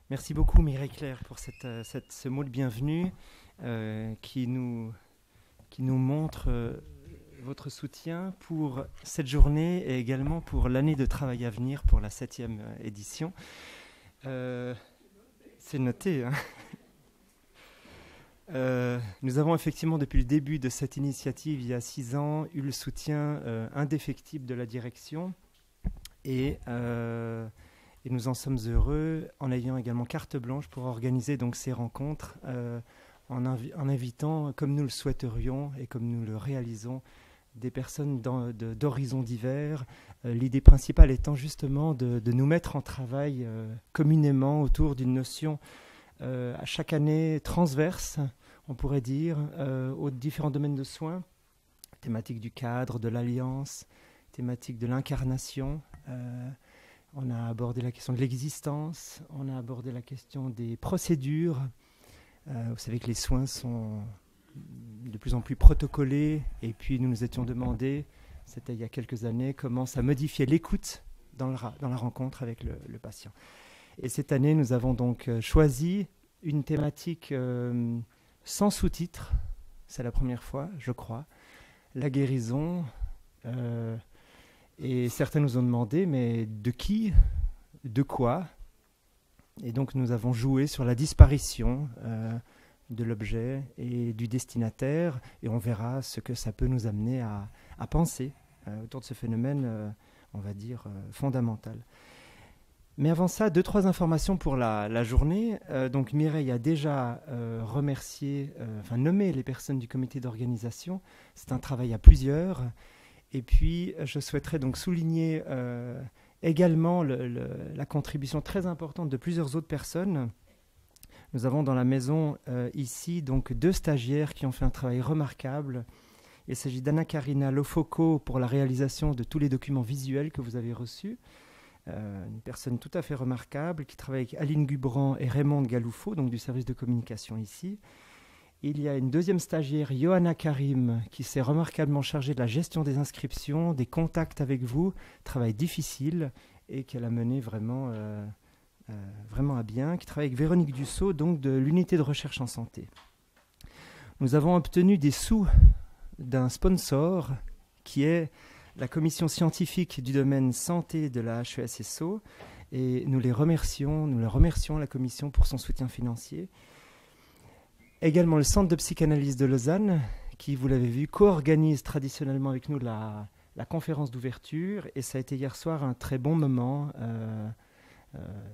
Merci beaucoup Mireille Claire pour ce mot de bienvenue qui nous montre votre soutien pour cette journée et également pour l'année de travail à venir pour la 7e édition. C'est noté, hein. Nous avons effectivement depuis le début de cette initiative, il y a 6 ans, eu le soutien indéfectible de la direction et nous en sommes heureux en ayant également carte blanche pour organiser donc ces rencontres en invitant, comme nous le souhaiterions et comme nous le réalisons, des personnes d'horizons divers. L'idée principale étant justement de nous mettre en travail communément autour d'une notion à chaque année transverse, on pourrait dire, aux différents domaines de soins, thématique du cadre, de l'alliance, thématique de l'incarnation. On a abordé la question de l'existence, on a abordé la question des procédures. Vous savez que les soins sont de plus en plus protocolés, et puis nous nous étions demandé, c'était il y a quelques années, comment ça modifiait l'écoute dans la rencontre avec le patient. Et cette année, nous avons donc choisi une thématique sans sous-titres, c'est la première fois, je crois, la guérison. Et certains nous ont demandé, mais de qui, de quoi? Et donc nous avons joué sur la disparition de l'objet et du destinataire, et on verra ce que ça peut nous amener à penser autour de ce phénomène, on va dire, fondamental. Mais avant ça, 2-3 informations pour la journée. Donc Mireille a déjà nommé les personnes du comité d'organisation. C'est un travail à plusieurs. Et puis, je souhaiterais donc souligner également la contribution très importante de plusieurs autres personnes. Nous avons dans la maison ici donc 2 stagiaires qui ont fait un travail remarquable. Il s'agit d'Anna-Karina Lofoco pour la réalisation de tous les documents visuels que vous avez reçus. Une personne tout à fait remarquable qui travaille avec Aline Gubran et Raymond Galoufo, donc du service de communication ici. Il y a une deuxième stagiaire, Johanna Karim, qui s'est remarquablement chargée de la gestion des inscriptions, des contacts avec vous, travail difficile et qu'elle a mené vraiment à bien, qui travaille avec Véronique Dussault, donc de l'unité de recherche en santé. Nous avons obtenu des sous d'un sponsor qui est la commission scientifique du domaine santé de la HESSO, et nous remercions la commission pour son soutien financier. Également le Centre de psychanalyse de Lausanne, qui, vous l'avez vu, co-organise traditionnellement avec nous la conférence d'ouverture, et ça a été hier soir un très bon moment,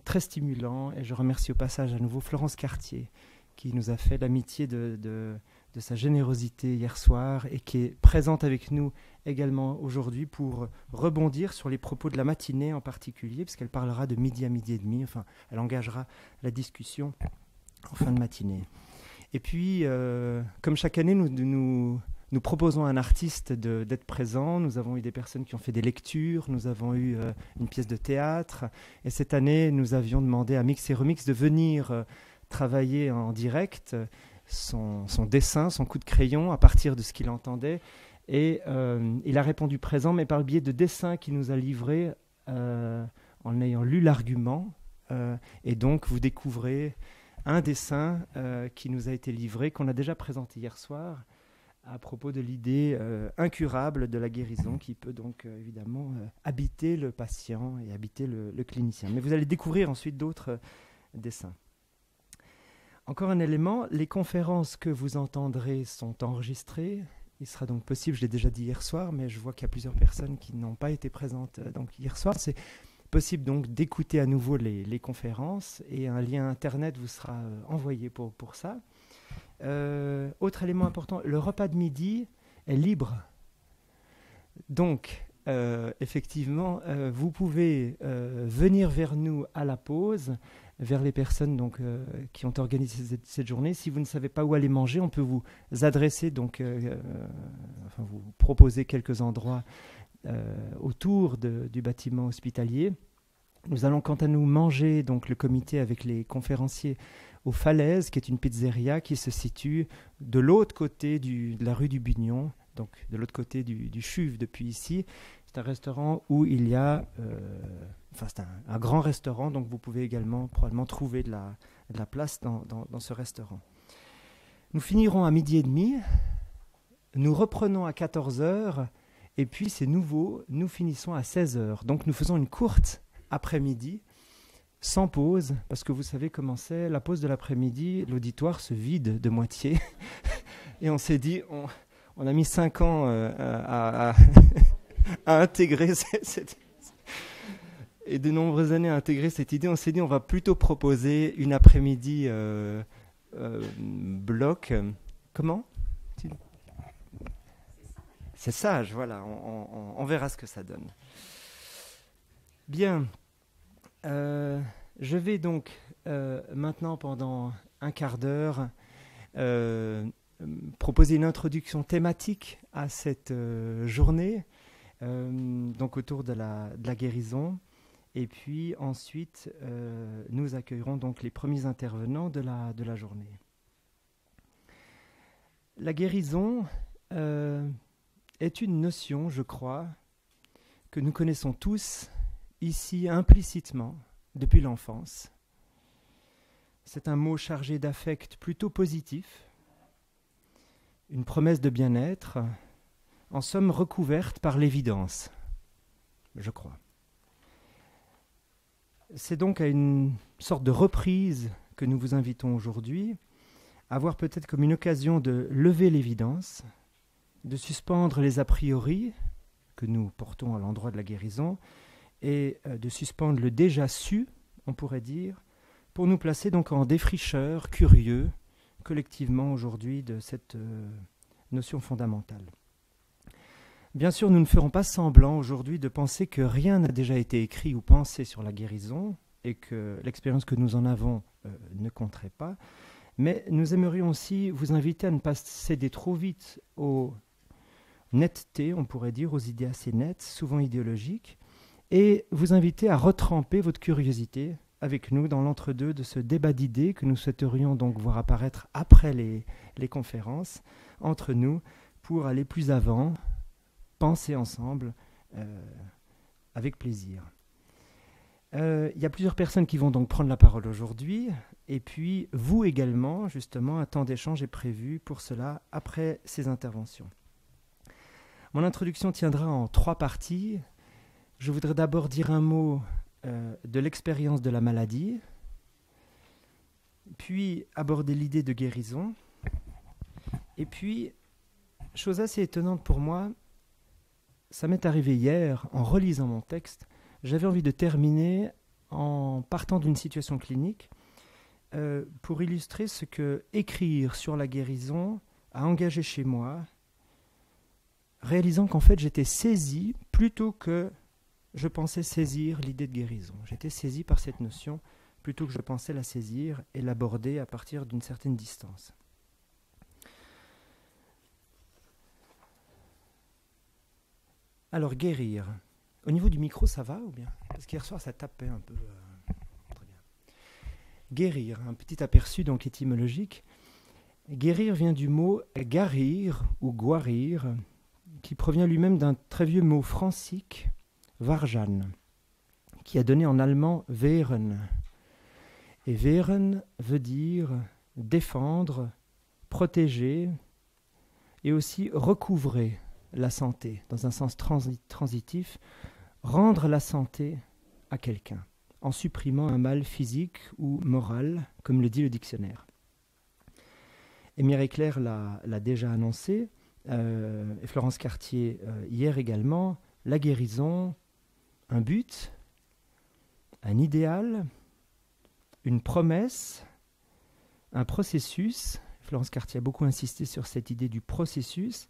très stimulant, et je remercie au passage à nouveau Florence Cartier, qui nous a fait l'amitié de sa générosité hier soir, et qui est présente avec nous également aujourd'hui pour rebondir sur les propos de la matinée en particulier, puisqu'elle parlera de midi à midi et demi, enfin, elle engagera la discussion en fin de matinée. Et puis, comme chaque année, nous proposons à un artiste d'être présent. Nous avons eu des personnes qui ont fait des lectures, nous avons eu une pièce de théâtre. Et cette année, nous avions demandé à Mix et Remix de venir travailler en direct son dessin, son coup de crayon, à partir de ce qu'il entendait. Et il a répondu présent, mais par le biais de dessins qu'il nous a livrés en ayant lu l'argument. Et donc, vous découvrez un dessin qui nous a été livré, qu'on a déjà présenté hier soir, à propos de l'idée incurable de la guérison qui peut donc évidemment habiter le patient et habiter le clinicien. Mais vous allez découvrir ensuite d'autres dessins. Encore un élément, les conférences que vous entendrez sont enregistrées. Il sera donc possible, je l'ai déjà dit hier soir, mais je vois qu'il y a plusieurs personnes qui n'ont pas été présentes donc hier soir. C'est possible donc d'écouter à nouveau les conférences, et un lien internet vous sera envoyé pour ça. Autre élément important, le repas de midi est libre. Donc, effectivement, vous pouvez venir vers nous à la pause, vers les personnes donc, qui ont organisé cette journée. Si vous ne savez pas où aller manger, on peut vous adresser, donc, vous proposer quelques endroits autour du bâtiment hospitalier. Nous allons quant à nous manger, donc le comité avec les conférenciers, aux Falaises, qui est une pizzeria qui se situe de l'autre côté de la rue du Bugnon, donc de l'autre côté du CHUV depuis ici. C'est un restaurant où il y a... c'est un grand restaurant, donc vous pouvez également probablement trouver de la place dans ce restaurant. Nous finirons à 12h30, nous reprenons à 14h, et puis c'est nouveau, nous finissons à 16h. Donc nous faisons une courte après-midi, sans pause, parce que vous savez comment c'est, la pause de l'après-midi, l'auditoire se vide de moitié. Et on s'est dit, on a mis 5 ans à intégrer et de nombreuses années à intégrer cette idée. On s'est dit, on va plutôt proposer une après-midi bloc. Comment ? C'est sage, voilà. On verra ce que ça donne. Bien. Je vais donc maintenant, pendant un quart d'heure, proposer une introduction thématique à cette journée, donc autour de la guérison. Et puis ensuite, nous accueillerons donc les premiers intervenants de la journée. La guérison est une notion, je crois, que nous connaissons tous ici implicitement depuis l'enfance. C'est un mot chargé d'affect plutôt positif, une promesse de bien-être, en somme recouverte par l'évidence, je crois. C'est donc à une sorte de reprise que nous vous invitons aujourd'hui, à voir peut-être comme une occasion de lever l'évidence, de suspendre les a priori que nous portons à l'endroit de la guérison, et de suspendre le déjà su, on pourrait dire, pour nous placer donc en défricheur curieux, collectivement aujourd'hui, de cette notion fondamentale. Bien sûr, nous ne ferons pas semblant aujourd'hui de penser que rien n'a déjà été écrit ou pensé sur la guérison et que l'expérience que nous en avons ne compterait pas, mais nous aimerions aussi vous inviter à ne pas céder trop vite aux nettetés, on pourrait dire, aux idées assez nettes, souvent idéologiques, et vous inviter à retremper votre curiosité avec nous dans l'entre-deux de ce débat d'idées que nous souhaiterions donc voir apparaître après les conférences, entre nous, pour aller plus avant, penser ensemble, avec plaisir. Il y a plusieurs personnes qui vont donc prendre la parole aujourd'hui, et puis vous également, justement, un temps d'échange est prévu pour cela après ces interventions. Mon introduction tiendra en 3 parties. Je voudrais d'abord dire un mot de l'expérience de la maladie, puis aborder l'idée de guérison, et puis, chose assez étonnante pour moi, ça m'est arrivé hier en relisant mon texte, j'avais envie de terminer en partant d'une situation clinique pour illustrer ce que écrire sur la guérison a engagé chez moi, réalisant qu'en fait j'étais saisi plutôt que je pensais saisir l'idée de guérison. J'étais saisi par cette notion plutôt que je pensais la saisir et l'aborder à partir d'une certaine distance. Alors, guérir. Au niveau du micro, ça va ou bien ? Parce qu'hier soir, ça tapait un peu. Très bien. Guérir, un petit aperçu donc étymologique. Guérir vient du mot garir ou guarir, qui provient lui-même d'un très vieux mot francique, Varjan, qui a donné en allemand wehren. Et wehren veut dire défendre, protéger et aussi recouvrer la santé, dans un sens transitif, rendre la santé à quelqu'un, en supprimant un mal physique ou moral, comme le dit le dictionnaire. Et Mireille Claire l'a déjà annoncé, et Florence Cartier hier également, la guérison, un but, un idéal, une promesse, un processus. Florence Cartier a beaucoup insisté sur cette idée du processus,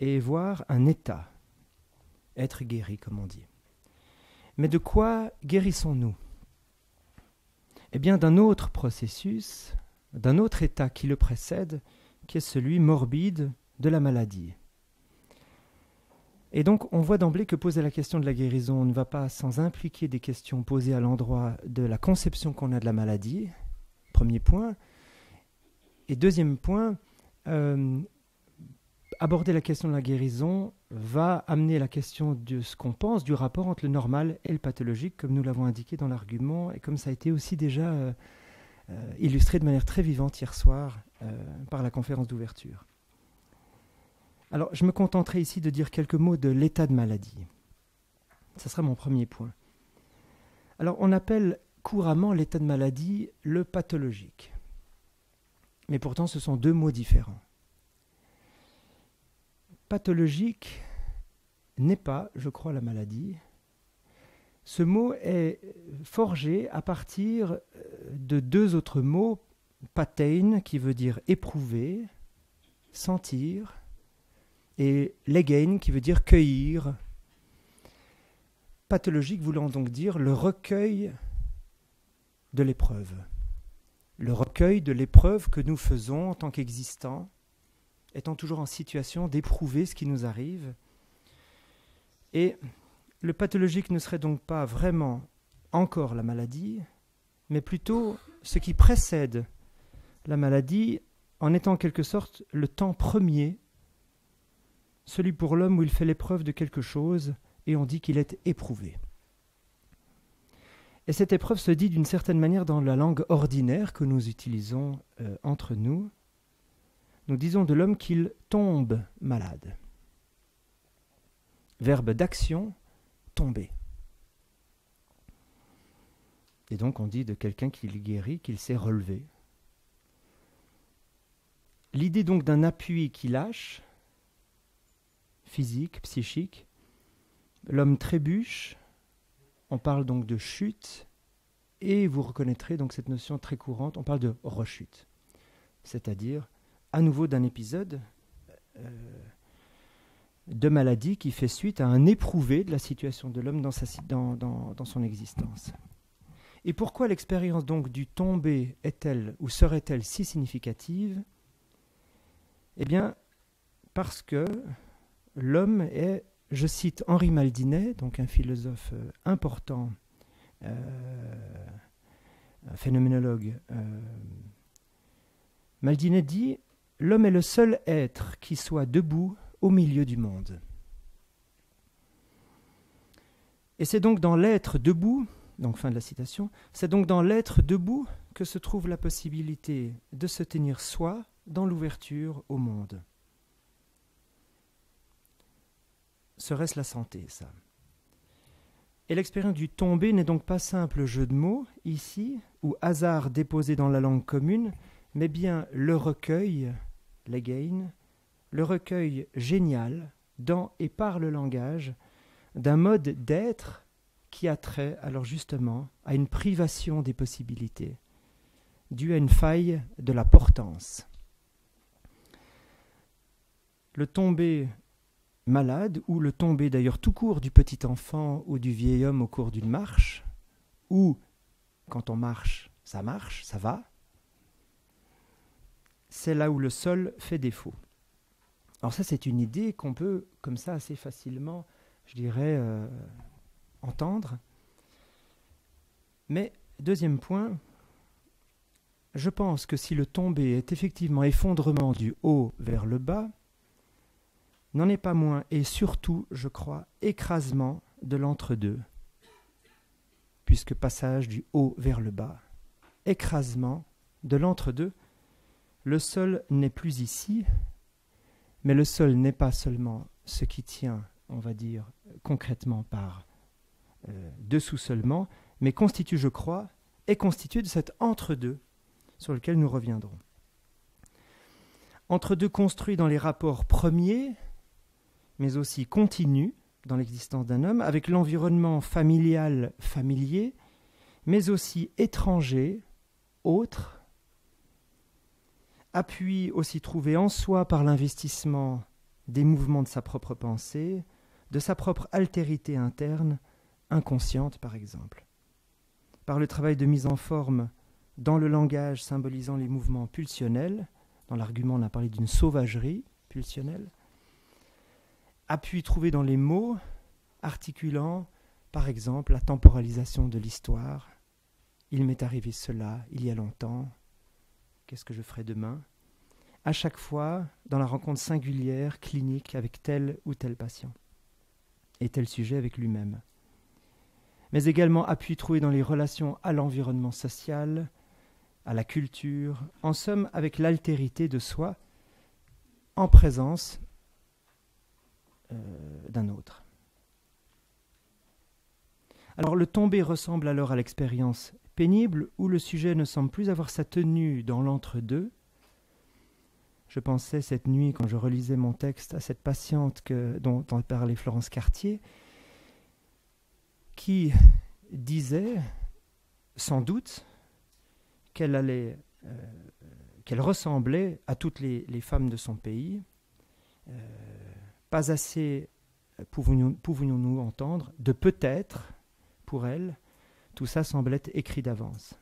et voir un état, être guéri, comme on dit. Mais de quoi guérissons-nous ? Eh bien, d'un autre processus, d'un autre état qui le précède, qui est celui morbide de la maladie. Et donc, on voit d'emblée que poser la question de la guérison ne va pas sans impliquer des questions posées à l'endroit de la conception qu'on a de la maladie, premier point. Et deuxième point, aborder la question de la guérison va amener la question de ce qu'on pense du rapport entre le normal et le pathologique, comme nous l'avons indiqué dans l'argument, et comme ça a été aussi déjà illustré de manière très vivante hier soir par la conférence d'ouverture. Alors, je me contenterai ici de dire quelques mots de l'état de maladie. Ce sera mon premier point. Alors, on appelle couramment l'état de maladie le pathologique. Mais pourtant, ce sont deux mots différents. Pathologique n'est pas, je crois, la maladie. Ce mot est forgé à partir de deux autres mots, pathein, qui veut dire éprouver, sentir, et legein, qui veut dire cueillir. Pathologique voulant donc dire le recueil de l'épreuve. Le recueil de l'épreuve que nous faisons en tant qu'existants, étant toujours en situation d'éprouver ce qui nous arrive. Et le pathologique ne serait donc pas vraiment encore la maladie, mais plutôt ce qui précède la maladie, en étant en quelque sorte le temps premier, celui pour l'homme où il fait l'épreuve de quelque chose, et on dit qu'il est éprouvé. Et cette épreuve se dit d'une certaine manière dans la langue ordinaire que nous utilisons entre nous. Nous disons de l'homme qu'il tombe malade. Verbe d'action, tomber. Et donc on dit de quelqu'un qui guérit qu'il s'est relevé. L'idée donc d'un appui qui lâche, physique, psychique, l'homme trébuche, on parle donc de chute, et vous reconnaîtrez donc cette notion très courante, on parle de rechute, c'est-à-dire à nouveau d'un épisode de maladie qui fait suite à un éprouvé de la situation de l'homme dans son existence. Et pourquoi l'expérience donc du tomber est-elle ou serait-elle si significative ? Eh bien, parce que l'homme est, je cite Henri Maldinet, donc un philosophe important, un phénoménologue. Maldinet dit « L'homme est le seul être qui soit debout au milieu du monde. » Et c'est donc dans l'être debout, donc fin de la citation, c'est donc dans l'être debout que se trouve la possibilité de se tenir soi dans l'ouverture au monde. Serait-ce la santé, ça ? Et l'expérience du tomber n'est donc pas simple jeu de mots, ici, ou hasard déposé dans la langue commune, mais bien le recueil, legein, le recueil génial, dans et par le langage, d'un mode d'être qui a trait, alors justement, à une privation des possibilités, due à une faille de la portance. Le tomber malade, ou le tomber d'ailleurs tout court du petit enfant ou du vieil homme au cours d'une marche, ou quand on marche, ça va, c'est là où le sol fait défaut. Alors ça, c'est une idée qu'on peut, comme ça, assez facilement, je dirais, entendre. Mais, deuxième point, je pense que si le tomber est effectivement effondrement du haut vers le bas, n'en est pas moins et surtout, je crois, écrasement de l'entre-deux, puisque passage du haut vers le bas, écrasement de l'entre-deux, le sol n'est plus ici, mais le sol n'est pas seulement ce qui tient, on va dire, concrètement par dessous seulement, mais constitue, je crois, est constitué de cet entre-deux sur lequel nous reviendrons. Entre-deux construit dans les rapports premiers, mais aussi continus dans l'existence d'un homme, avec l'environnement familial, familier, mais aussi étranger, autre, appui aussi trouvé en soi par l'investissement des mouvements de sa propre pensée, de sa propre altérité interne, inconsciente par exemple. Par le travail de mise en forme dans le langage symbolisant les mouvements pulsionnels, dans l'argument on a parlé d'une sauvagerie pulsionnelle, appui trouvé dans les mots articulant par exemple la temporalisation de l'histoire, il m'est arrivé cela il y a longtemps, qu'est-ce que je ferai demain, à chaque fois dans la rencontre singulière, clinique, avec tel ou tel patient, et tel sujet avec lui-même. Mais également appui trouvé dans les relations à l'environnement social, à la culture, en somme avec l'altérité de soi, en présence d'un autre. Alors le tombé ressemble alors à l'expérience pénible où le sujet ne semble plus avoir sa tenue dans l'entre-deux. Je pensais cette nuit, quand je relisais mon texte, à cette patiente dont parlait Florence Cartier, qui disait, sans doute, qu'elle ressemblait à toutes les femmes de son pays. Pas assez pouvions-nous entendre de peut-être, pour elle, tout ça semblait écrit d'avance.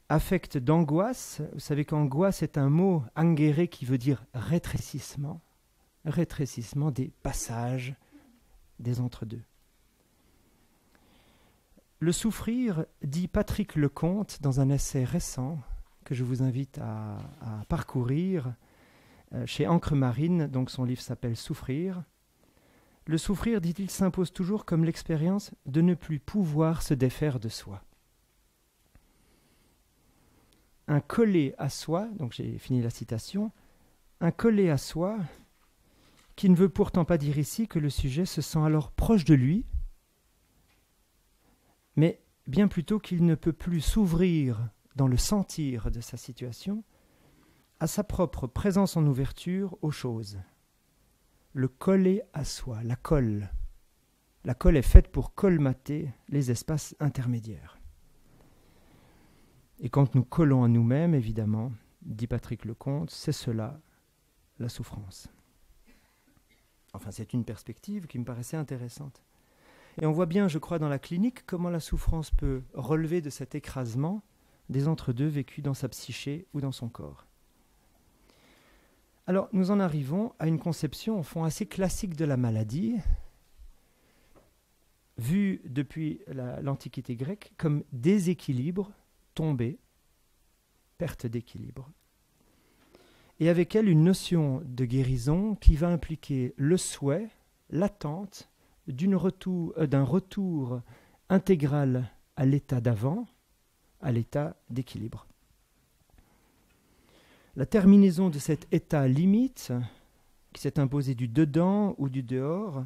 Affect d'angoisse, vous savez qu'angoisse est un mot angere qui veut dire rétrécissement des passages, des entre-deux. Le souffrir, dit Patrick Lecomte dans un essai récent que je vous invite à parcourir chez Encre Marine, donc son livre s'appelle Souffrir. Le souffrir, dit-il, s'impose toujours comme l'expérience de ne plus pouvoir se défaire de soi. Un collé à soi, donc j'ai fini la citation, un collé à soi qui ne veut pourtant pas dire ici que le sujet se sent alors proche de lui, mais bien plutôt qu'il ne peut plus s'ouvrir dans le sentir de sa situation à sa propre présence en ouverture aux choses. Le coller à soi, la colle. La colle est faite pour colmater les espaces intermédiaires. Et quand nous collons à nous-mêmes, évidemment, dit Patrick Lecomte, c'est cela, la souffrance. Enfin, c'est une perspective qui me paraissait intéressante. Et on voit bien, je crois, dans la clinique, comment la souffrance peut relever de cet écrasement des entre-deux vécus dans sa psyché ou dans son corps. Alors, nous en arrivons à une conception, au fond, assez classique de la maladie, vue depuis l'Antiquité grecque comme déséquilibre, tombée, perte d'équilibre. Et avec elle, une notion de guérison qui va impliquer le souhait, l'attente d'un retour intégral à l'état d'avant, à l'état d'équilibre. La terminaison de cet état limite, qui s'est imposé du dedans ou du dehors,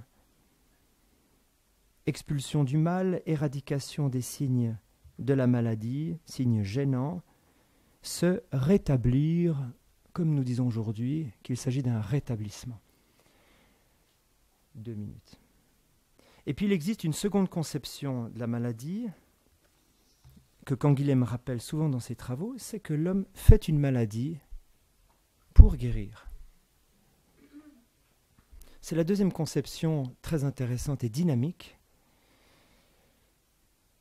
expulsion du mal, éradication des signes de la maladie, signes gênants, se rétablir, comme nous disons aujourd'hui, qu'il s'agit d'un rétablissement. 2 minutes. Et puis il existe une seconde conception de la maladie, que Canguilhem rappelle souvent dans ses travaux, c'est que l'homme fait une maladie pour guérir. C'est la deuxième conception très intéressante et dynamique.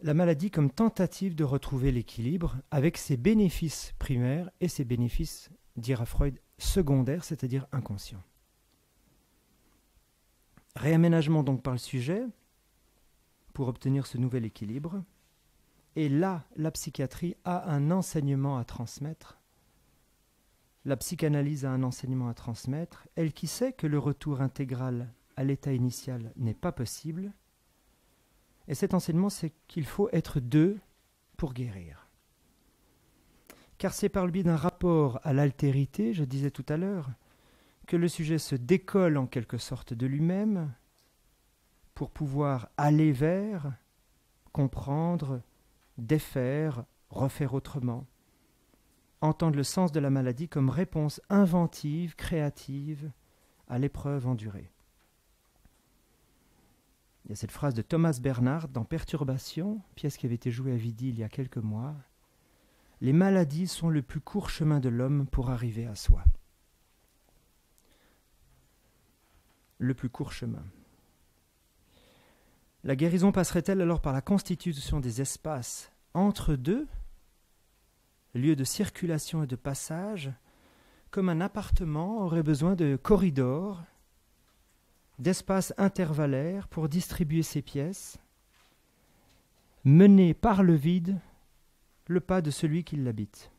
La maladie comme tentative de retrouver l'équilibre avec ses bénéfices primaires et ses bénéfices, dira Freud, secondaires, c'est-à-dire inconscients. Réaménagement donc par le sujet pour obtenir ce nouvel équilibre. Et là, la psychiatrie a un enseignement à transmettre. La psychanalyse a un enseignement à transmettre. Elle qui sait que le retour intégral à l'état initial n'est pas possible. Et cet enseignement, c'est qu'il faut être deux pour guérir. Car c'est par le biais d'un rapport à l'altérité, je disais tout à l'heure, que le sujet se décolle en quelque sorte de lui-même pour pouvoir aller vers, comprendre, défaire, refaire autrement, entendre le sens de la maladie comme réponse inventive, créative à l'épreuve endurée. Il y a cette phrase de Thomas Bernhard dans Perturbation, pièce qui avait été jouée à Vidi il y a quelques mois. « Les maladies sont le plus court chemin de l'homme pour arriver à soi. » Le plus court chemin. La guérison passerait-elle alors par la constitution des espaces entre deux, lieux de circulation et de passage, comme un appartement aurait besoin de corridors, d'espaces intervallaires pour distribuer ses pièces, mener par le vide le pas de celui qui l'habite.